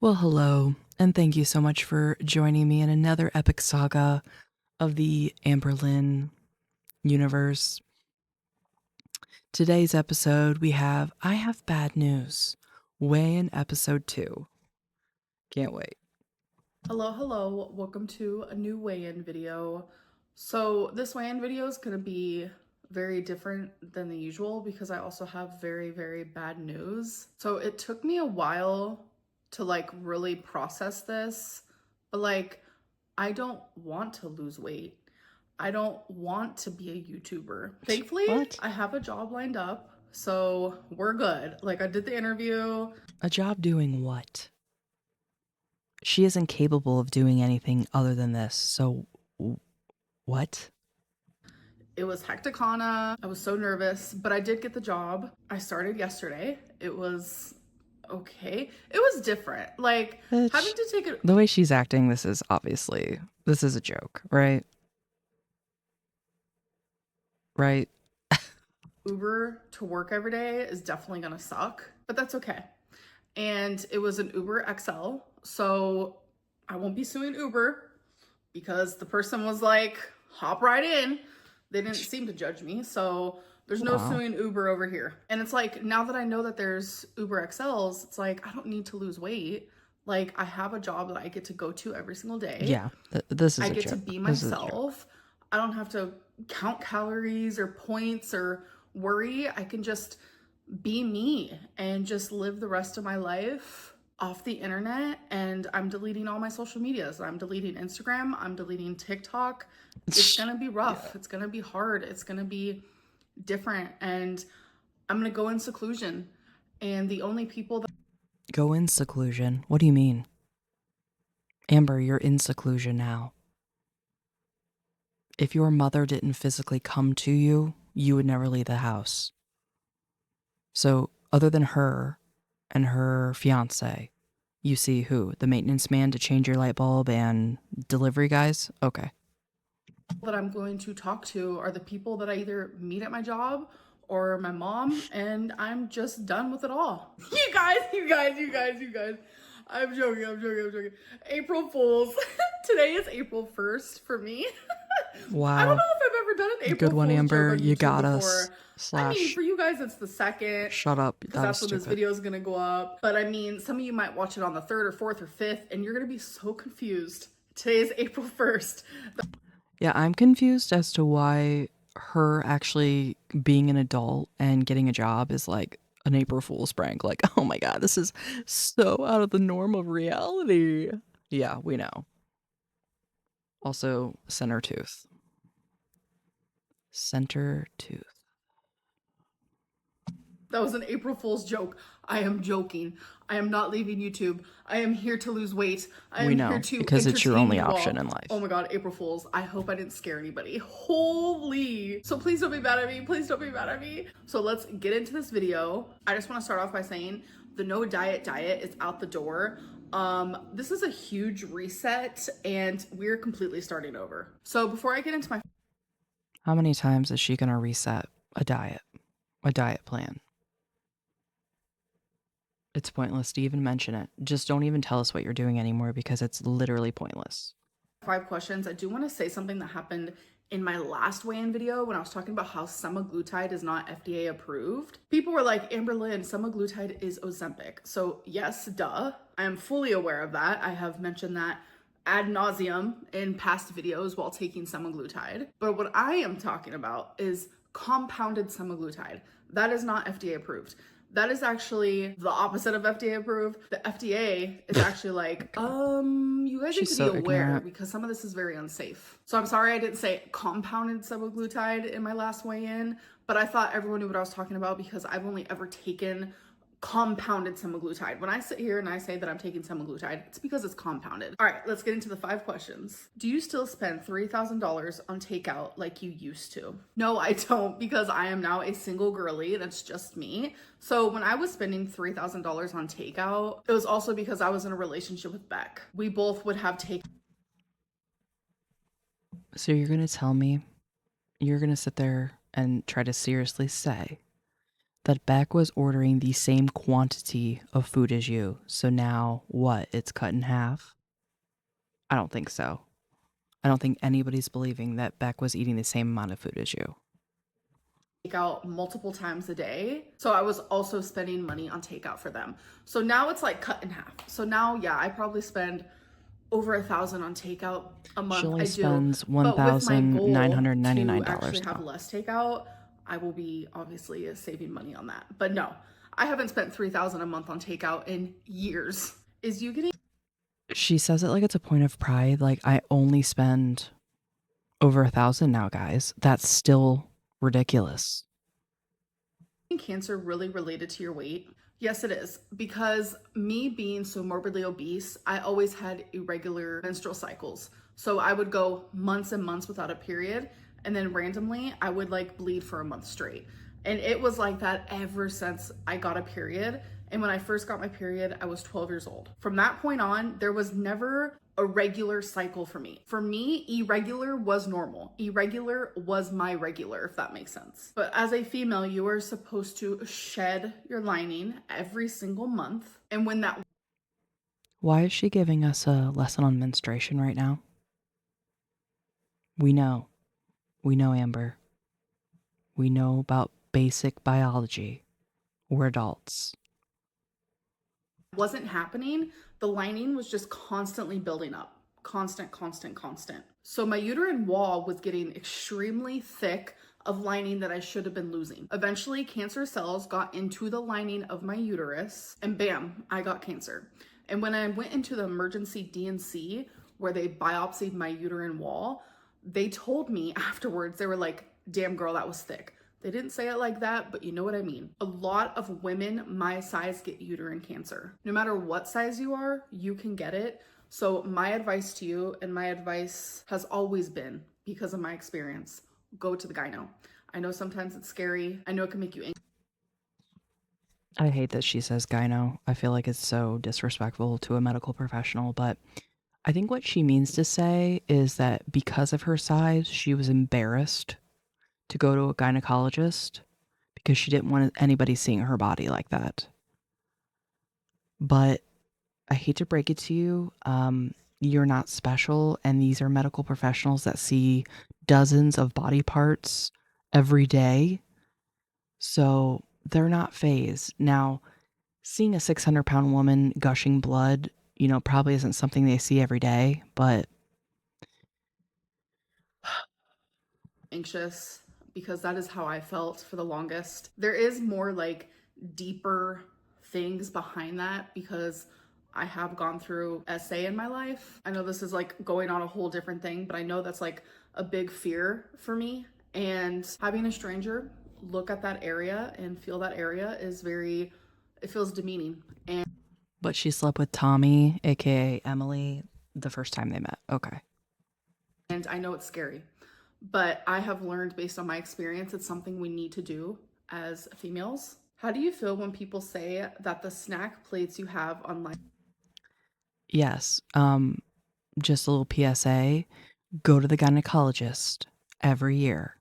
Well, hello, and thank you so much for joining me in another epic saga of the Amberlynn universe. Today's episode, I Have Bad News, weigh-in episode 2. Can't wait. Hello, welcome to a new weigh-in video. So this weigh-in video is going to be very different than the usual because I also have very bad news. So it took me a while to really process this, but I don't want to lose weight. I don't want to be a YouTuber. Thankfully, What? I have a job lined up, so we're good. I did the interview. A job doing what? She isn't capable of doing anything other than this, so what? It was hecticana. I was so nervous, but I did get the job. I started yesterday. It was okay. It was different. Bitch, Having to take it the way she's acting, this is a joke, right? Right? Uber to work every day is definitely gonna suck, but that's okay. And it was an Uber XL, so I won't be suing Uber because the person was like, hop right in. They didn't seem to judge me, so there's no Wow. suing Uber over here. And it's like, now that I know that there's Uber XLs, it's like, I don't need to lose weight. I have a job that I get to go to every single day. Yeah, this is I a get to joke. be This is a joke. myself. I don't have to count calories or points or worry. I can just be me and just live the rest of my life off the internet. And I'm deleting all my social medias. I'm deleting Instagram. I'm deleting TikTok. It's gonna be rough. Yeah. It's gonna be hard. It's gonna be different. And I'm gonna go in seclusion. And the only people that Go in seclusion? What do you mean? Amber, you're in seclusion now. If your mother didn't physically come to you, you would never leave the house. So, other than her and her fiance, you see who? The maintenance man to change your light bulb and delivery guys? Okay. I'm going to talk to are the people that I either meet at my job or my mom, and I'm just done with it all. You guys. I'm joking. April Fools. Today is April 1st for me. I don't Wow. know if I've ever done an April Good one, Fool's Amber. joke on You YouTube got before. us. I mean, Slash. for you guys, it's the second Shut up. because That was that's when this stupid. video is gonna go up. But I mean, some of you might watch it on the 3rd or 4th or 5th, and you're gonna be so confused. Today is April 1st. Yeah, I'm confused as to why her actually being an adult and getting a job is like an April Fool's prank. Like, oh my god, this is so out of the norm of reality. Yeah, we know. Also, center tooth. Center tooth. That was an April Fool's joke. I am joking. I am not leaving YouTube. I am here to lose weight. I am We here know, to because it's your entertain only you all. option in life. Oh my god, April Fools. I hope I didn't scare anybody. Holy. So please don't be mad at me. Please don't be mad at me. So let's get into this video. I just want to start off by saying the no diet is out the door. This is a huge reset and we're completely starting over. So before I get into my How many times is she gonna reset a diet plan? It's pointless to even mention it. Just don't even tell us what you're doing anymore because it's literally pointless. 5 questions, I do want to say something that happened in my last weigh-in video when I was talking about how semaglutide is not FDA approved. People were like, Amberlynn, semaglutide is Ozempic. So yes, duh. I am fully aware of that. I have mentioned that ad nauseum in past videos while taking semaglutide. But what I am talking about is compounded semaglutide. That is not FDA approved. That is actually the opposite of FDA approved. The FDA is actually like, you guys need She's to so be aware ignorant. because some of this is very unsafe. So I'm sorry I didn't say compounded semaglutide in my last weigh-in, but I thought everyone knew what I was talking about because I've only ever taken compounded semaglutide. When I sit here and I say that I'm taking semaglutide, it's because it's compounded. All right, let's get into the 5 questions. Do you still spend $3,000 on takeout like you used to? No, I don't, because I am now a single girly. That's just me. So when I was spending $3,000 on takeout, it was also because I was in a relationship with Beck. We both would have takeout. So you're gonna tell me you're gonna sit there and try to seriously say that Beck was ordering the same quantity of food as you. So now what? It's cut in half? I don't think so. I don't think anybody's believing that Beck was eating the same amount of food as you. Takeout multiple times a day. So I was also spending money on takeout for them. So now it's like cut in half. So now, yeah, I probably spend over $1,000 on takeout a month. She only I spends do. But with my goal to actually $1,999 have now. less takeout, I will be obviously saving money on that. But no, I haven't spent $3,000 a month on takeout in years. Is you getting She says it like it's a point of pride. Like, I only spend over $1,000 now, guys. That's still ridiculous. cancer really related to your weight? Yes, it is. Because me being so morbidly obese, I always had irregular menstrual cycles. So I would go months and months without a period. And then randomly, I would like bleed for a month straight. And it was like that ever since I got a period. And when I first got my period, I was 12 years old. From that point on, there was never a regular cycle for me. For me, irregular was normal. Irregular was my regular, if that makes sense. But as a female, you are supposed to shed your lining every single month. And when that Why is she giving us a lesson on menstruation right now? We know. We know, Amber. We know about basic biology. We're adults. wasn't happening, the lining was just constantly building up. Constant, constant, constant. So my uterine wall was getting extremely thick of lining that I should have been losing. Eventually, cancer cells got into the lining of my uterus, and bam, I got cancer. And when I went into the emergency D&C, where they biopsied my uterine wall, they told me afterwards, they were like, damn girl, that was thick. They didn't say it like that, but you know what I mean. A lot of women my size get uterine cancer. No matter what size you are, you can get it. So my advice to you, and my advice has always been, because of my experience, go to the gyno. I know sometimes it's scary. I know it can make you angry. I hate that she says gyno. I feel like it's so disrespectful to a medical professional, but I think what she means to say is that because of her size, she was embarrassed to go to a gynecologist because she didn't want anybody seeing her body like that. But I hate to break it to you, you're not special, and these are medical professionals that see dozens of body parts every day. So they're not phased. Now, seeing a 600-pound woman gushing blood, probably isn't something they see every day, but Anxious, because that is how I felt for the longest. There is more like deeper things behind that, because I have gone through SA in my life. I know this is like going on a whole different thing, but I know that's like a big fear for me. And having a stranger look at that area and feel that area is it feels demeaning. but she slept with Tommy, aka Emily, the first time they met. Okay. And I know it's scary, but I have learned based on my experience, it's something we need to do as females. How do you feel when people say that the snack plates you have online? Yes. Just a little PSA. Go to the gynecologist every year.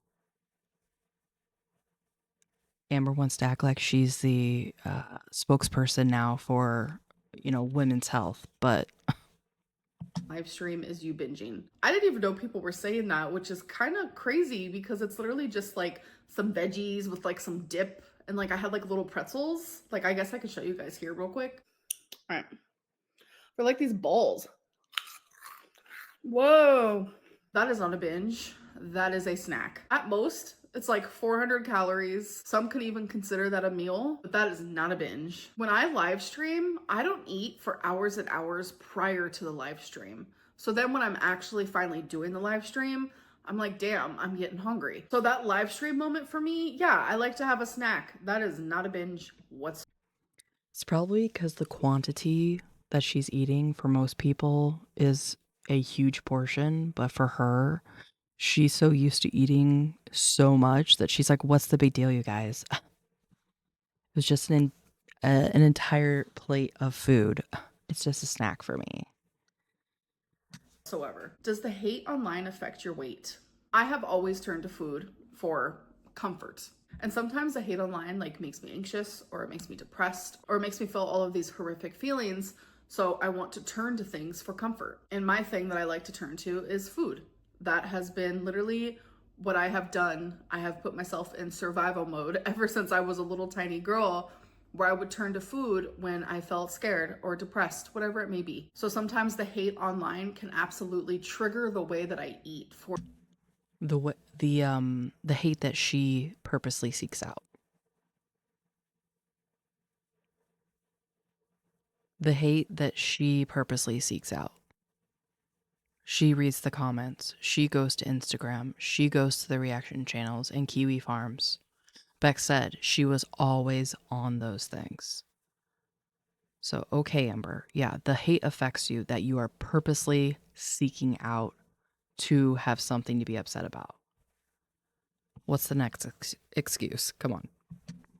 Amber wants to act like she's the spokesperson now for, women's health, but Live stream is you binging. I didn't even know people were saying that, which is kind of crazy because it's literally just like some veggies with like some dip, and like I had like little pretzels. Like I guess I could show you guys here real quick. All right. They're like these balls. Whoa. That is not a binge. That is a snack. At most, it's like 400 calories. Some could even consider that a meal, but that is not a binge. When I live stream, I don't eat for hours and hours prior to the live stream. So then when I'm actually finally doing the live stream, I'm like, damn, I'm getting hungry. So that live stream moment for me, yeah, I like to have a snack. That is not a binge whatsoever. it's probably because the quantity that she's eating for most people is a huge portion, but for her, she's so used to eating so much that she's like, "What's the big deal, you guys?" It was just an entire plate of food. It's just a snack for me. Does the hate online affect your weight? I have always turned to food for comfort. And sometimes the hate online like makes me anxious, or it makes me depressed, or it makes me feel all of these horrific feelings. So I want to turn to things for comfort. And my thing that I like to turn to is food. That has been literally what I have done. I have put myself in survival mode ever since I was a little tiny girl, where I would turn to food when I felt scared or depressed, whatever it may be. So sometimes the hate online can absolutely trigger the way that I eat. For The hate that she purposely seeks out. The hate that she purposely seeks out. She reads the comments. She goes to Instagram. She goes to the reaction channels and Kiwi Farms. Beck said she was always on those things. So, okay, Amber. Yeah, the hate affects you that you are purposely seeking out to have something to be upset about. What's the next excuse? Come on.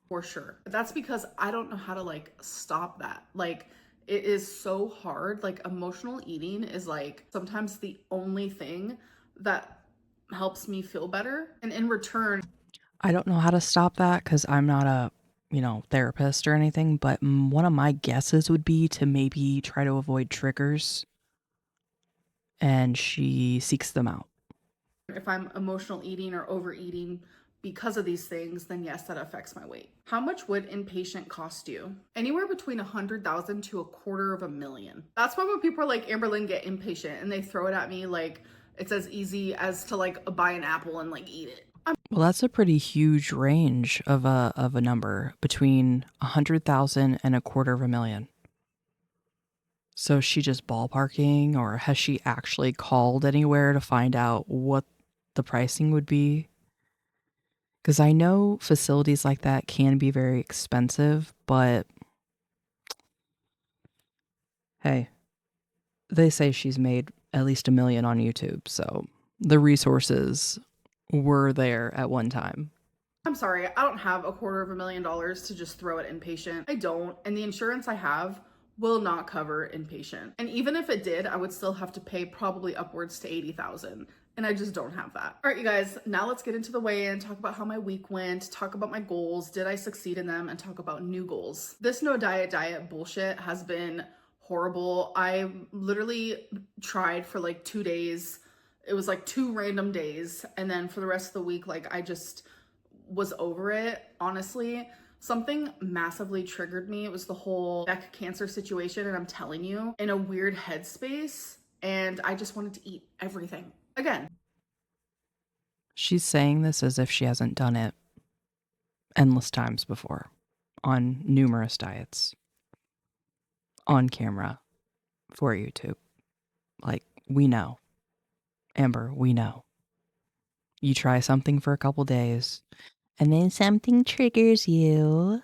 For sure. That's because I don't know how to like stop that. Like, it is so hard. Like, emotional eating is like sometimes the only thing that helps me feel better. And in return, I don't know how to stop that because I'm not a, therapist or anything, but one of my guesses would be to maybe try to avoid triggers, and she seeks them out. if I'm emotional eating or overeating because of these things, then yes, that affects my weight. How much would inpatient cost you? Anywhere between 100,000 to $250,000. That's why when people are like, Amberlynn, get inpatient, and they throw it at me like it's as easy as to like buy an apple and like eat it. Well, that's a pretty huge range of a number between 100,000 and $250,000. So is she just ballparking, or has she actually called anywhere to find out what the pricing would be? Because I know facilities like that can be very expensive, but hey, they say she's made at least $1 million on YouTube, so the resources were there at one time. I'm sorry, I don't have $250,000 to just throw at inpatient. I don't, and the insurance I have will not cover inpatient. And even if it did, I would still have to pay probably upwards to 80,000. And I just don't have that. All right, you guys, now let's get into the weigh-in, talk about how my week went, talk about my goals, did I succeed in them, and talk about new goals. This no diet bullshit has been horrible. I literally tried for like 2 days. It was like 2 random days. And then for the rest of the week, like I just was over it, honestly. Something massively triggered me. It was the whole Beck cancer situation, and I'm telling you, in a weird headspace, and I just wanted to eat everything again. She's saying this as if she hasn't done it endless times before on numerous diets on camera for YouTube. Like, we know. Amber, we know. You try something for a couple days, and then something triggers you,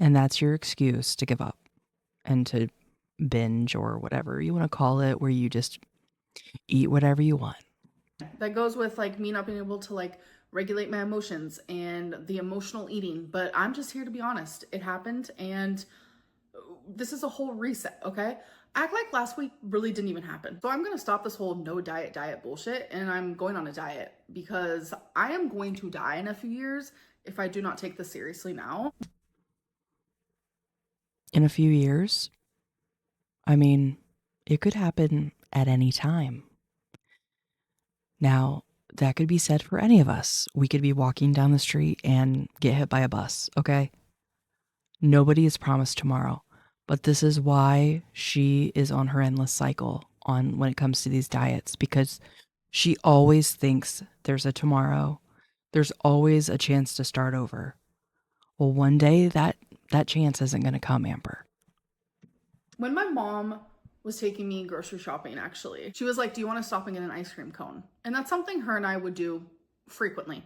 and that's your excuse to give up and to binge or whatever you want to call it, where you just eat whatever you want. That goes with like me not being able to like regulate my emotions and the emotional eating. But I'm just here to be honest. It happened, and this is a whole reset, okay? Act like last week really didn't even happen. So I'm gonna stop this whole no diet bullshit, and I'm going on a diet because I am going to die in a few years if I do not take this seriously now. In a few years, I mean, it could happen at any time. Now, that could be said for any of us. We could be walking down the street and get hit by a bus, okay? Nobody is promised tomorrow, but this is why she is on her endless cycle on when it comes to these diets, because she always thinks there's a tomorrow. There's always a chance to start over. Well, one day that chance isn't going to come, Amber. When my mom was taking me grocery shopping, actually, she was like, "Do you want to stop and get an ice cream cone?" And that's something her and I would do frequently.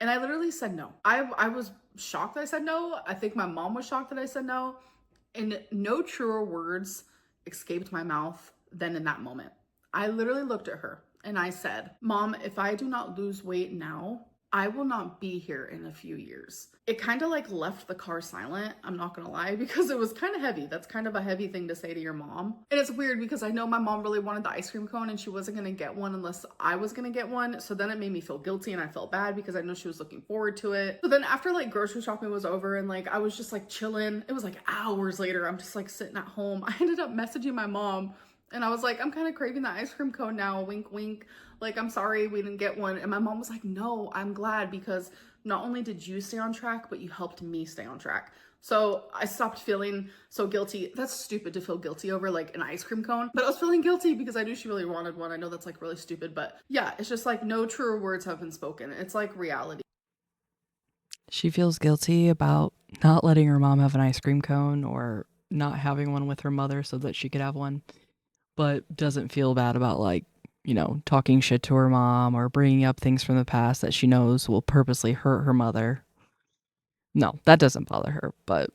And I literally said no. I was shocked that I said no. I think my mom was shocked that I said no. And no truer words escaped my mouth than in that moment. I literally looked at her and I said, "Mom, if I do not lose weight now, I will not be here in a few years. It kind of like left the car silent, I'm not gonna lie, because it was kind of heavy. That's kind of a heavy thing to say to your mom. And it's weird because I know my mom really wanted the ice cream cone and she wasn't gonna get one unless I was gonna get one. So then it made me feel guilty and I felt bad because I know she was looking forward to it. So then after like grocery shopping was over and like I was just like chilling, it was like hours later, I'm just like sitting at home. I ended up messaging my mom and I was like, I'm kind of craving the ice cream cone now, wink, wink. Like, I'm sorry we didn't get one. And my mom was like, no, I'm glad because not only did you stay on track, but you helped me stay on track. So I stopped feeling so guilty. That's stupid to feel guilty over like an ice cream cone, but I was feeling guilty because I knew she really wanted one. I know that's like really stupid, but yeah, it's just like no truer words have been spoken. It's like reality. She feels guilty about not letting her mom have an ice cream cone or not having one with her mother so that she could have one, but doesn't feel bad about like, talking shit to her mom or bringing up things from the past that she knows will purposely hurt her mother. No, that doesn't bother her, but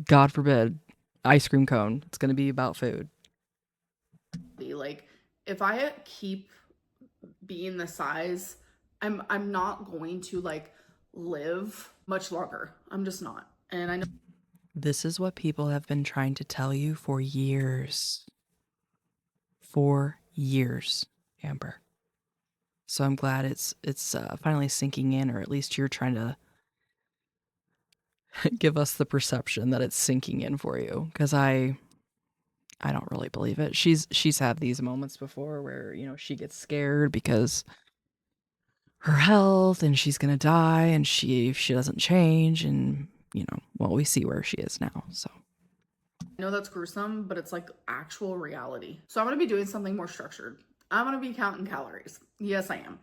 God forbid, ice cream cone. It's going to be about food. Like, if I keep being the size, I'm not going to like live much longer. I'm just not. And I know This is what people have been trying to tell you for years. For years, Amber. So I'm glad it's finally sinking in, or at least you're trying to give us the perception that it's sinking in for you. Because I don't really believe it. She's had these moments before where she gets scared because her health and she's gonna die, and she doesn't change, and well, we see where she is now. So I know that's gruesome, but it's like actual reality. So I'm going to be doing something more structured. I'm going to be counting calories. Yes, I am.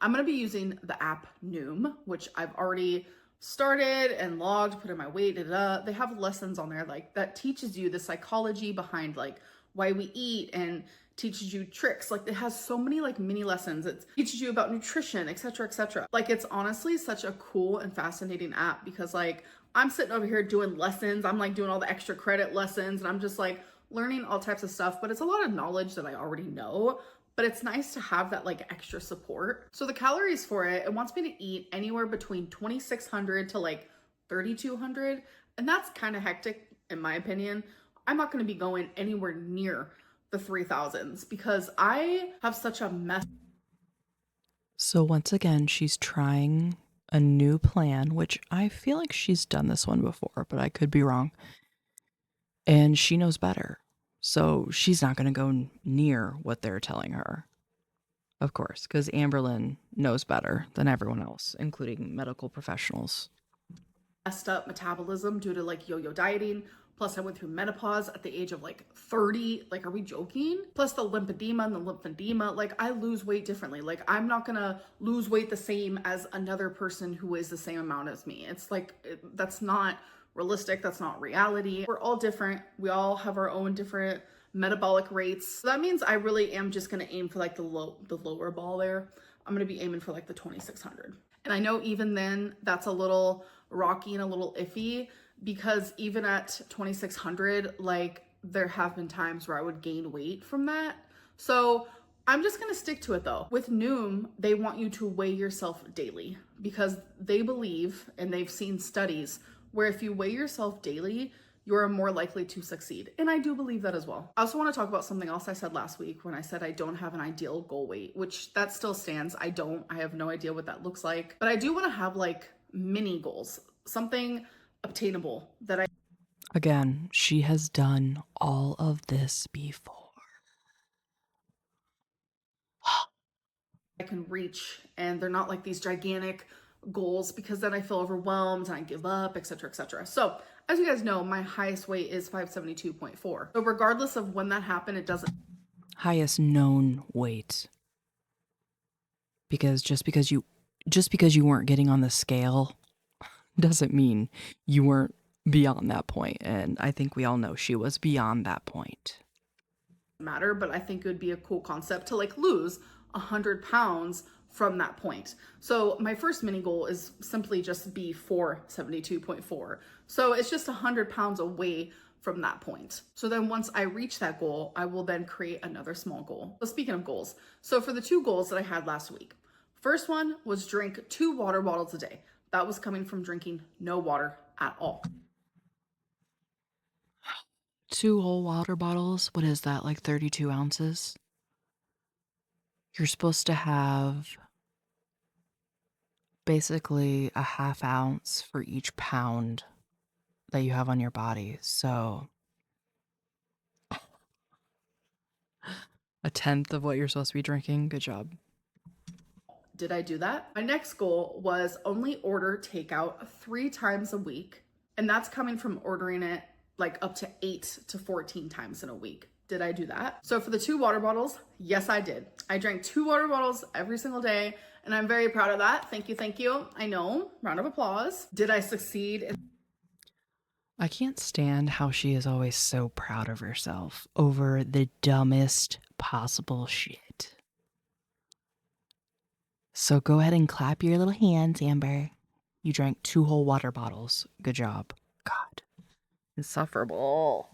I'm going to be using the app Noom, which I've already started and logged, put in my weight. They have lessons on there like that teaches you the psychology behind like why we eat and teaches you tricks. Like it has so many like mini lessons. It teaches you about nutrition, etc., etc. Like it's honestly such a cool and fascinating app because like I'm sitting over here doing lessons. I'm like doing all the extra credit lessons and I'm just like learning all types of stuff, but it's a lot of knowledge that I already know. But it's nice to have that like extra support. So the calories for it wants me to eat anywhere between 2,600 to like 3,200. And that's kind of hectic in my opinion. I'm not going to be going anywhere near the 3,000s because I have such a mess. So once again, she's trying a new plan, which I feel like she's done this one before, but I could be wrong. And she knows better. So she's not going to go near what they're telling her. Of course, because Amberlynn knows better than everyone else, including medical professionals. Messed up metabolism due to like yo-yo dieting. Plus I went through menopause at the age of like 30. Like, are we joking? Plus the lymphedema and the lymphedema. Like I lose weight differently. Like I'm not gonna lose weight the same as another person who weighs the same amount as me. It's like, that's not realistic. That's not reality. We're all different. We all have our own different metabolic rates. So that means I really am just gonna aim for like the lower ball there. I'm gonna be aiming for like the 2,600. And I know even then that's a little rocky and a little iffy because even at 2,600, like there have been times where I would gain weight from that. So I'm just gonna stick to it though. With Noom, they want you to weigh yourself daily because they believe, and they've seen studies where if you weigh yourself daily, you're more likely to succeed. And I do believe that as well. I also want to talk about something else I said last week when I said I don't have an ideal goal weight, which that still stands. I have no idea what that looks like, but I do want to have like mini goals, something obtainable that I Again, she has done all of this before. can reach, and they're not like these gigantic goals because then I feel overwhelmed and I give up, etc., etc. So as you guys know, my highest weight is 572.4. So regardless of when that happened, it doesn't. Highest known weight. Because just because you weren't getting on the scale doesn't mean you weren't beyond that point. And I think we all know she was beyond that point. Matter, but I think it would be a cool concept to like lose 100 pounds from that point. So my first mini goal is simply just be 472.4. So it's just 100 pounds away from that point. So then once I reach that goal, I will then create another small goal. So speaking of goals, so for the two goals that I had last week, First one was drink 2 water bottles a day. That was coming from drinking no water at all. 2 whole water bottles. What is that? Like 32 ounces? You're supposed to have basically a half ounce for each pound that you have on your body. So a tenth of what you're supposed to be drinking. Good job. Did I do that? My next goal was only order takeout 3 times a week. And that's coming from ordering it like up to 8 to 14 times in a week. Did I do that? So for the 2 water bottles, yes, I did. I drank 2 water bottles every single day, and I'm very proud of that. Thank you, thank you. I know, round of applause. Did I succeed? I can't stand how she is always so proud of herself over the dumbest possible shit. So go ahead and clap your little hands, Amber. You drank 2 whole water bottles. Good job. God. Insufferable.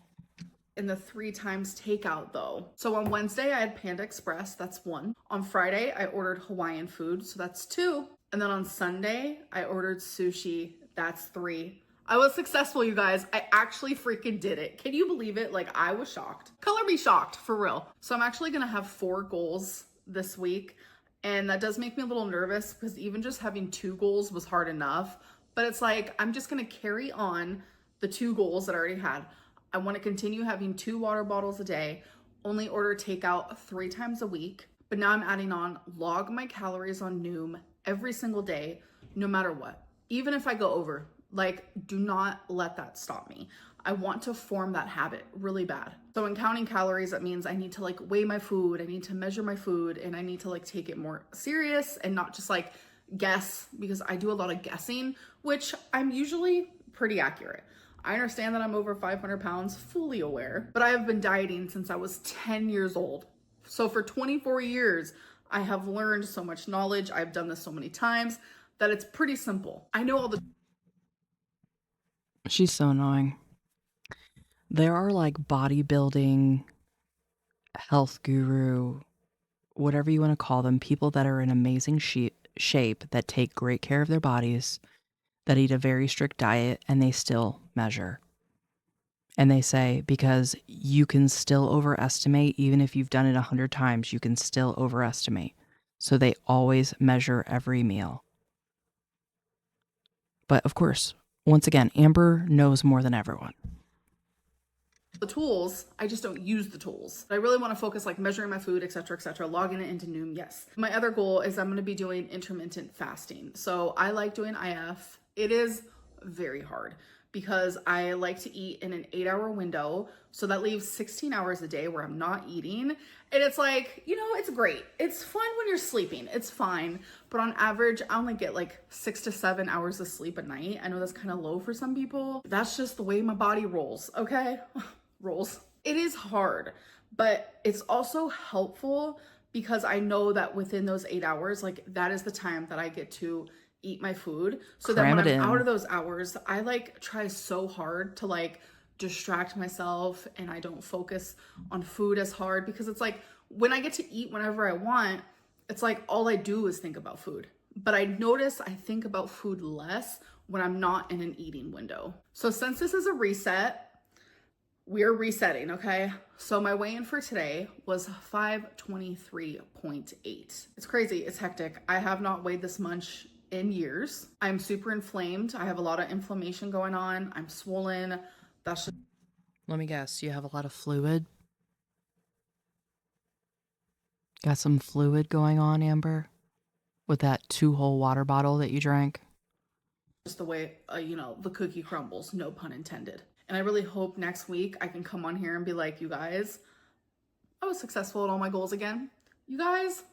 In the 3 times takeout though. So on Wednesday I had Panda Express, that's 1. On Friday I ordered Hawaiian food, so that's 2. And then on Sunday I ordered sushi, that's 3. I was successful, you guys. I actually freaking did it. Can you believe it? Like, I was shocked. Color me shocked, for real. So I'm actually gonna have 4 goals this week. And that does make me a little nervous because even just having 2 goals was hard enough. But it's like, I'm just gonna carry on the 2 goals that I already had. I want to continue having 2 water bottles a day, only order takeout 3 times a week. But now I'm adding on log my calories on Noom every single day, no matter what. Even if I go over, like, do not let that stop me. I want to form that habit really bad. So in counting calories, that means I need to like weigh my food, I need to measure my food, and I need to like take it more serious and not just like guess, because I do a lot of guessing, which I'm usually pretty accurate. I understand that I'm over 500 pounds, fully aware, but I have been dieting since I was 10 years old. So for 24 years, I have learned so much knowledge. I've done this so many times that it's pretty simple. I know all the... She's so annoying. There are like bodybuilding, health guru, whatever you want to call them, people that are in amazing shape, that take great care of their bodies, that eat a very strict diet, and they still measure. And they say, because you can still overestimate, even if you've done it 100 times, you can still overestimate. So they always measure every meal. But of course, once again, Amber knows more than everyone. The tools, I just don't use the tools. I really want to focus like measuring my food, etc., logging it into Noom, yes. My other goal is I'm going to be doing intermittent fasting. So I like doing IF. It is very hard because I like to eat in an 8-hour window. So that leaves 16 hours a day where I'm not eating. And it's like, you know, it's great. It's fun when you're sleeping. It's fine. But on average, I only get like 6 to 7 hours of sleep a night. I know that's kind of low for some people. That's just the way my body rolls, okay? Rolls. It is hard, but it's also helpful because I know that within those 8 hours, like that is the time that I get to eat my food. So that when I'm out of those hours, I like try so hard to like distract myself and I don't focus on food as hard, because it's like when I get to eat whenever I want, it's like all I do is think about food. But I notice I think about food less when I'm not in an eating window. So since this is a reset, we're resetting, okay? So my weigh-in for today was 523.8. It's crazy, it's hectic. I have not weighed this much in years. I'm super inflamed. I have a lot of inflammation going on. I'm swollen. That's just... Let me guess, you have a lot of fluid? Got some fluid going on, Amber? With that 2 whole water bottle that you drank? Just the way, you know, the cookie crumbles, no pun intended. And I really hope next week I can come on here and be like, you guys, I was successful at all my goals again. You guys,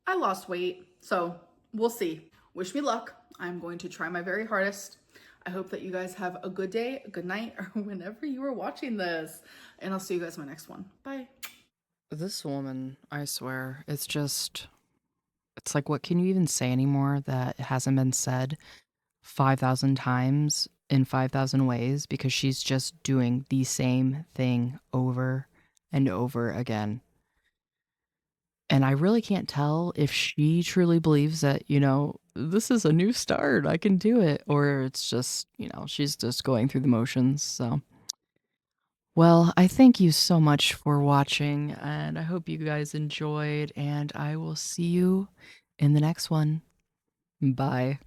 I lost weight. So we'll see. Wish me luck. I'm going to try my very hardest. I hope that you guys have a good day, a good night, or whenever you are watching this. And I'll see you guys in my next one. Bye. This woman, I swear, it's like, what can you even say anymore that hasn't been said 5,000 times in 5,000 ways, because she's just doing the same thing over and over again. And I really can't tell if she truly believes that, this is a new start. I can do it. Or it's just, she's just going through the motions. So, well, I thank you so much for watching. And I hope you guys enjoyed. And I will see you in the next one. Bye.